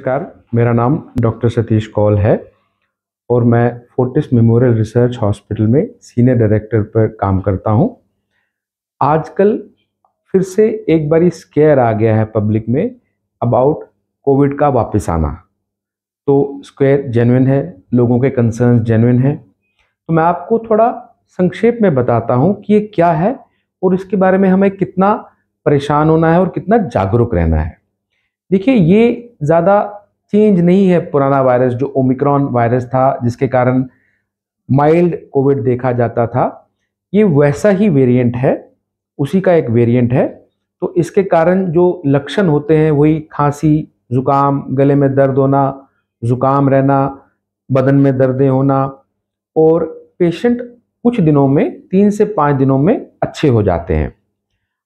नमस्कार, मेरा नाम डॉक्टर सतीश कौल है और मैं फोर्टिस मेमोरियल रिसर्च हॉस्पिटल में सीनियर डायरेक्टर पर काम करता हूं। आजकल फिर से एक बारी स्केयर आ गया है पब्लिक में अबाउट कोविड का वापस आना। तो स्केयर जेन्युइन है, लोगों के कंसर्न्स जेन्युइन है। तो मैं आपको थोड़ा संक्षेप में बताता हूं कि ये क्या है और इसके बारे में हमें कितना परेशान होना है और कितना जागरूक रहना है। देखिए, ये ज़्यादा चेंज नहीं है पुराना वायरस जो ओमिक्रॉन वायरस था, जिसके कारण माइल्ड कोविड देखा जाता था। ये वैसा ही वेरिएंट है, उसी का एक वेरिएंट है। तो इसके कारण जो लक्षण होते हैं वही खांसी, जुकाम, गले में दर्द होना, जुकाम रहना, बदन में दर्दें होना, और पेशेंट कुछ दिनों में 3 से 5 दिनों में अच्छे हो जाते हैं।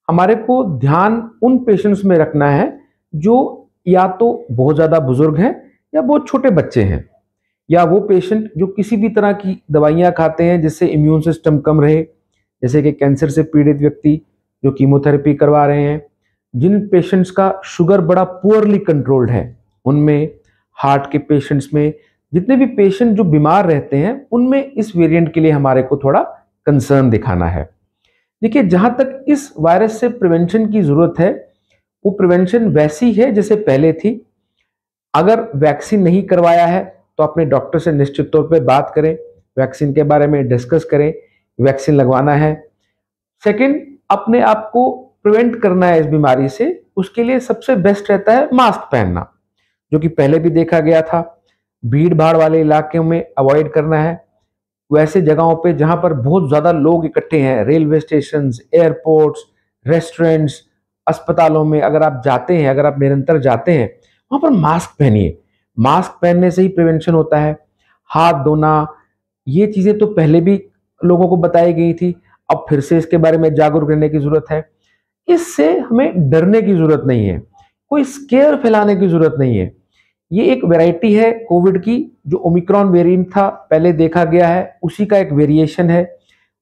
हमारे को ध्यान उन पेशेंट्स में रखना है जो या तो बहुत ज़्यादा बुजुर्ग हैं या बहुत छोटे बच्चे हैं, या वो पेशेंट जो किसी भी तरह की दवाइयाँ खाते हैं जिससे इम्यून सिस्टम कम रहे, जैसे कि कैंसर से पीड़ित व्यक्ति जो कीमोथेरेपी करवा रहे हैं, जिन पेशेंट्स का शुगर बड़ा पुअरली कंट्रोल्ड है उनमें, हार्ट के पेशेंट्स में, जितने भी पेशेंट जो बीमार रहते हैं उनमें इस वेरिएंट के लिए हमारे को थोड़ा कंसर्न दिखाना है। देखिए, जहाँ तक इस वायरस से प्रिवेंशन की ज़रूरत है, वो प्रिवेंशन वैसी है जैसे पहले थी। अगर वैक्सीन नहीं करवाया है तो अपने डॉक्टर से निश्चित तौर पे बात करें, वैक्सीन के बारे में डिस्कस करें, वैक्सीन लगवाना है। सेकंड, अपने आप को प्रिवेंट करना है इस बीमारी से, उसके लिए सबसे बेस्ट रहता है मास्क पहनना, जो कि पहले भी देखा गया था। भीड़ भाड़ वाले इलाके में अवॉइड करना है। वैसे जगहों पे जहां पर बहुत ज़्यादा लोग इकट्ठे हैं, रेलवे स्टेशन, एयरपोर्ट्स, रेस्टोरेंट्स, अस्पतालों में अगर आप जाते हैं, अगर आप निरंतर जाते हैं, वहां पर मास्क पहनिए। मास्क पहनने से ही प्रिवेंशन होता है। हाथ धोना, ये चीज़ें तो पहले भी लोगों को बताई गई थी, अब फिर से इसके बारे में जागरूक रहने की ज़रूरत है। इससे हमें डरने की ज़रूरत नहीं है, कोई स्केयर फैलाने की ज़रूरत नहीं है। ये एक वैरायटी है कोविड की, जो ओमिक्रॉन वेरिएंट था पहले देखा गया है, उसी का एक वेरिएशन है,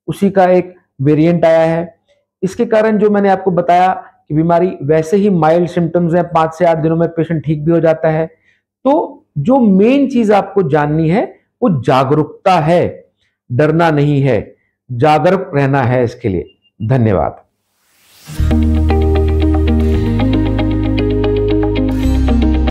उसी का एक वेरिएंट आया है। इसके कारण जो मैंने आपको बताया कि बीमारी वैसे ही माइल्ड सिम्टम्स हैं, 5 से 8 दिनों में पेशेंट ठीक भी हो जाता है। तो जो मेन चीज आपको जाननी है वो जागरूकता है, डरना नहीं है, जागरूक रहना है। इसके लिए धन्यवाद।